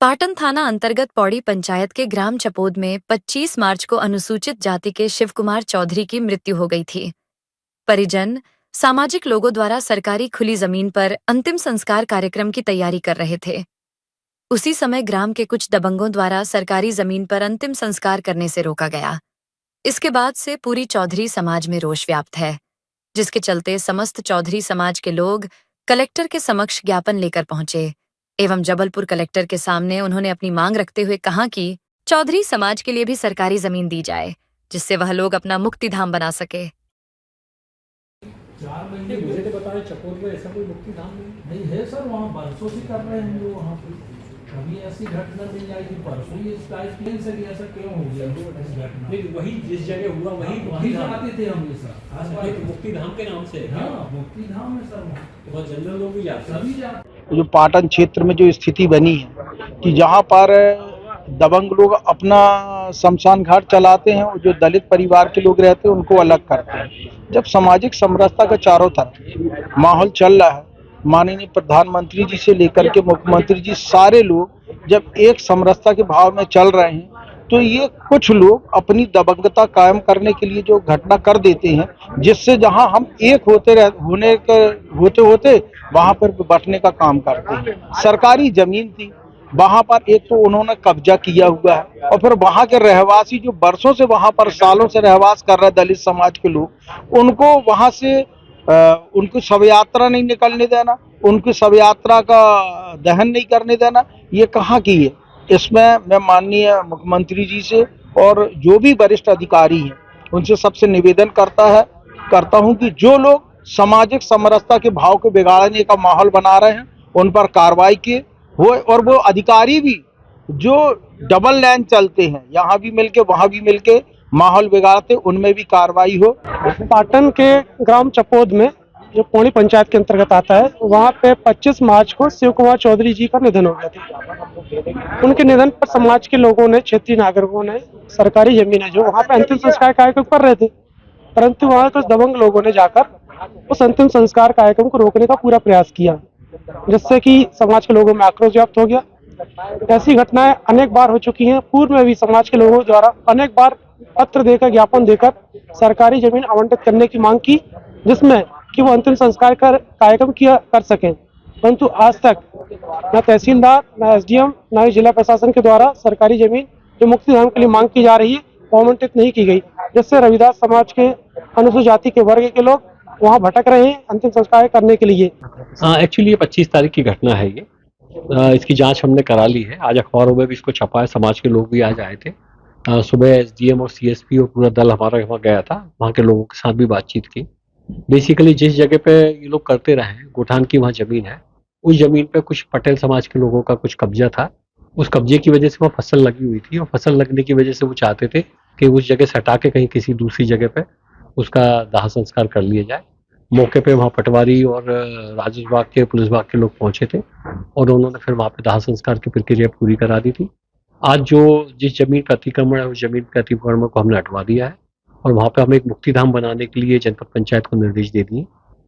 पाटन थाना अंतर्गत पौड़ी पंचायत के ग्राम चपोद में 25 मार्च को अनुसूचित जाति के शिव कुमार चौधरी की मृत्यु हो गई थी। परिजन सामाजिक लोगों द्वारा सरकारी खुली जमीन पर अंतिम संस्कार कार्यक्रम की तैयारी कर रहे थे। उसी समय ग्राम के कुछ दबंगों द्वारा सरकारी जमीन पर अंतिम संस्कार करने से रोका गया। इसके बाद से पूरी चौधरी समाज में रोष व्याप्त है, जिसके चलते समस्त चौधरी समाज के लोग कलेक्टर के समक्ष ज्ञापन लेकर पहुंचे एवं जबलपुर कलेक्टर के सामने उन्होंने अपनी मांग रखते हुए कहा कि चौधरी समाज के लिए भी सरकारी जमीन दी जाए, जिससे वह लोग अपना मुक्ति धाम बना सके। 4 महीने मुझे तो बताया चकोर में ऐसा कोई मुक्ति धाम नहीं है सर। वहाँ बरसों से कर रहे हैं जो वहाँ पे कभी ऐसी घटना नहीं आई थी। परसों ही इस टाइप की से ऐसा क्यों हो गया घटना? नहीं, वही जिस जगह हुआ वही जाते थे हमेशा। मुक्ति धाम के नाम से। हाँ, मुक्ति धाम है सर। वहाँ जनरल लोग भी जाते हैं। सभी जाते। जो पाटन क्षेत्र में जो स्थिति बनी है कि जहाँ पर दबंग लोग अपना शमशान घाट चलाते हैं और जो दलित परिवार के लोग रहते हैं उनको अलग करते हैं। जब सामाजिक समरसता का चारों तरफ माहौल चल रहा है, माननीय प्रधानमंत्री जी से लेकर के मुख्यमंत्री जी सारे लोग जब एक समरसता के भाव में चल रहे हैं, तो ये कुछ लोग अपनी दबंगता कायम करने के लिए जो घटना कर देते हैं, जिससे जहां हम एक होते वहां पर बंटने का काम करते हैं। सरकारी जमीन थी, वहां पर एक तो उन्होंने कब्जा किया हुआ है और फिर वहां के रहवासी जो बरसों से वहां पर सालों से रहवास कर रहे दलित समाज के लोग, उनको वहां से उनको शव यात्रा नहीं निकलने देना, उनकी शव यात्रा का दहन नहीं करने देना, ये कहाँ की है। इसमें मैं माननीय मुख्यमंत्री जी से और जो भी वरिष्ठ अधिकारी हैं उनसे सबसे निवेदन करता हूं कि जो लोग सामाजिक समरसता के भाव को बिगाड़ने का माहौल बना रहे हैं उन पर कार्रवाई की हो, और वो अधिकारी भी जो डबल लाइन चलते हैं, यहाँ भी मिलके वहाँ भी मिलके माहौल बिगाड़ते, उनमें भी कार्रवाई हो। पाटन के ग्राम चपोद में जो पौड़ी पंचायत के अंतर्गत आता है, वहाँ पे 25 मार्च को शिव कुमार चौधरी जी का निधन हो गया था। उनके निधन पर समाज के लोगों ने, क्षेत्रीय नागरिकों ने सरकारी जमीन है जो वहाँ पे अंतिम संस्कार कार्यक्रम कर रहे थे, परंतु वहाँ कुछ दबंग लोगों ने जाकर उस अंतिम संस्कार कार्यक्रम को रोकने का पूरा प्रयास किया, जिससे कि समाज के लोगों में आक्रोश व्याप्त हो गया। ऐसी घटनाएं अनेक बार हो चुकी हैं। पूर्व में भी समाज के लोगों द्वारा अनेक बार पत्र देकर, ज्ञापन देकर सरकारी जमीन आवंटित करने की मांग की, जिसमें कि वो अंतिम संस्कार कार्यक्रम कर सकें, परंतु आज तक न तहसीलदार, न एसडीएम, न जिला प्रशासन के द्वारा सरकारी जमीन जो मुक्ति धाम के लिए मांग की जा रही है वो आवंटित नहीं की गई, जिससे रविदास समाज के अनुसूचित जाति के वर्ग के लोग वहाँ भटक रहे हैं अंतिम संस्कार करने के लिए। एक्चुअली ये 25 तारीख की घटना है। ये इसकी जांच हमने करा ली है। आज अखबारों में भी इसको छपा है। समाज के लोग भी आज आए थे। सुबह एसडीएम और सीएसपी और पूरा दल हमारा वहाँ गया था। वहाँ के लोगों के साथ भी बातचीत की। बेसिकली जिस जगह पे ये लोग करते रहे हैं, गोठान की वहाँ जमीन है, उस जमीन पे कुछ पटेल समाज के लोगों का कुछ कब्जा था। उस कब्जे की वजह से वहाँ फसल लगी हुई थी और फसल लगने की वजह से वो चाहते थे कि उस जगह से हटा के कहीं किसी दूसरी जगह पे उसका दाह संस्कार कर लिया जाए। मौके पे वहाँ पटवारी और राजस्व विभाग के, पुलिस विभाग के लोग पहुंचे थे और उन्होंने फिर वहाँ पे दाह संस्कार की प्रक्रिया पूरी करा दी थी। आज जो जिस जमीन का अतिक्रमण है उस जमीन के अतिक्रमण को हमने हटवा दिया है और वहाँ पे हम एक मुक्ति धाम बनाने के लिए जनपद पंचायत को निर्देश दे दिए।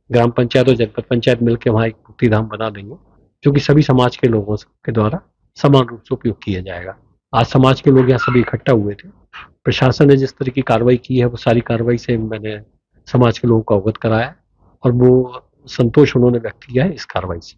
ग्राम पंचायत और जनपद पंचायत मिलकर वहाँ एक मुक्ति धाम बना देंगे, जो कि सभी समाज के लोगों के द्वारा समान रूप से उपयोग किया जाएगा। आज समाज के लोग यहाँ सभी इकट्ठा हुए थे। प्रशासन ने जिस तरह की कार्रवाई की है वो सारी कार्रवाई से मैंने समाज के लोगों को अवगत कराया और वो संतोष उन्होंने व्यक्त किया है इस कार्रवाई से।